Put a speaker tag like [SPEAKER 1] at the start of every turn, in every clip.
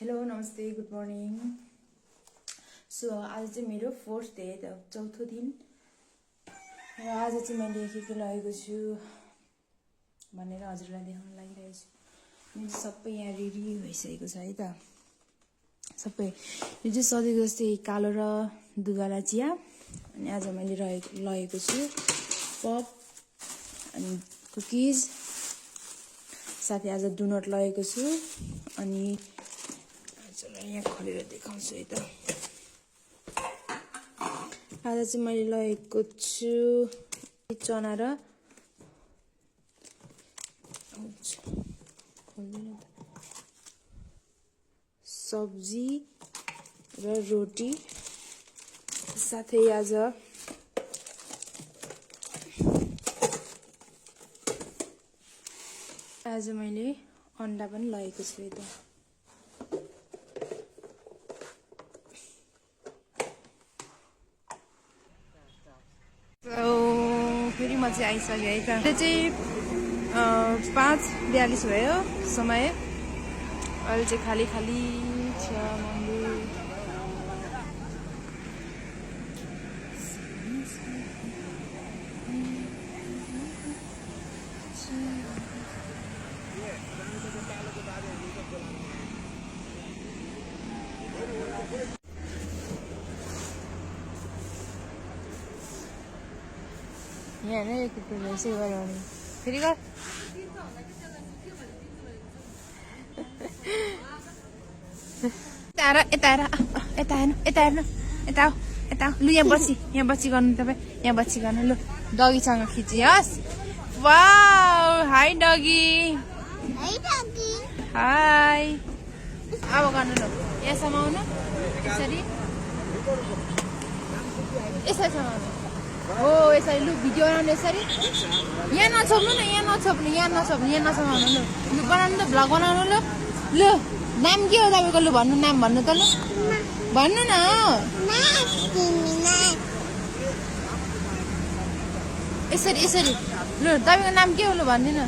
[SPEAKER 1] Hello नमस्ते good morning. So आज चाहिँ मेरो 4th डे, चौथो दिन र आज चाहिँ मैले के लगेको छु भनेर हजुरलाई देखाउन लागिरहेको छु। मेरो सबै यहाँ रेडी भइसकेको छ है त। सबै यो चाहिँ सधैँको जस्तै कालो र दुधवाला चिया। अनि आज मैले लगेको छु पप अनि कुकिज, साथै आज डोनट लगेको छु। अनि यहाँ खोलेर देखाउँछु है त। आज चाहिँ मैले लगेको छु चना र सब्जी र रोटी, साथै आज मैले अन्डा पनि लगेको छु है त। फेरि म चाहिँ आइसकेँ है त। त्यो चाहिँ 5:42 भयो समय। अहिले चाहिँ खाली खाली छ मन्दिर। यहाँ नै एक यसै गऱ्यो भने फेरि गर। यता हेर्नु यता लु यहाँ बच्ची गर्नु तपाईँ, यहाँ बच्ची गर्नु लु। डगीसँग खिचियोस्। Wow hi doggy, hi. अब गर्नु लु, यहाँ समाउनु यसरी समाउनु हो, यसरी लु। भिडियो बनाउनु यसरी। यहाँ नछोप्नु न, यहाँ नसमाउनु लु। लु बनाउनु त, भ्लग बनाउनु लु। लु नाम के हो तपाईँको? लु भन्नु, नाम भन्नु त लु, भन्नु न। यसरी लु तपाईँको नाम के हो लु भनिदिनु।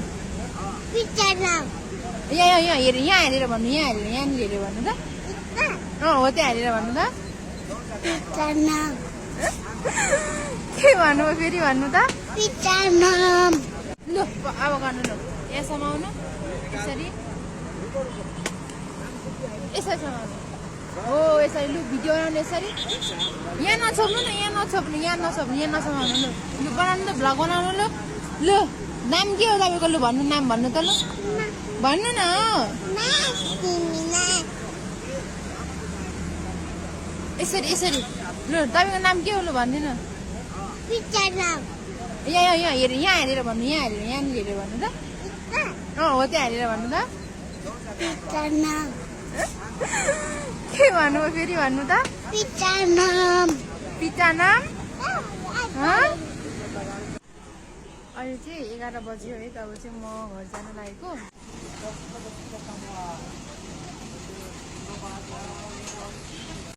[SPEAKER 1] यहाँ हेरेर भन्नु, यहाँनिर हेरेर भन्नु त। हो त्यहाँ हेरेर भन्नु त। के भन्नु फेरि भन्नु त। लु अब गर्नु लु, यहाँ समाउनु यसरी समाउनु हो, यसरी लु। भिडियो बनाउनु यसरी। यहाँ नछोप्नु न, यहाँ नसमाउनु लु। लु बनाउनु त, भ्लग बनाउनु लु। लु नाम के हो तपाईँको? लु भन्नु, नाम भन्नु त लु, भन्नु न। यसरी लु तपाईँको नाम के हो लु भनिदिनु। यहाँ हेरेर भन्नु, यहाँनिर हेरेर भन्नु त। हो त्यहाँ हेरेर भन्नु त। के भन्नु फेरि भन्नु त। पिता नाम। अहिले चाहिँ 11 बज्यो है त। अब चाहिँ म घर जान लागेको।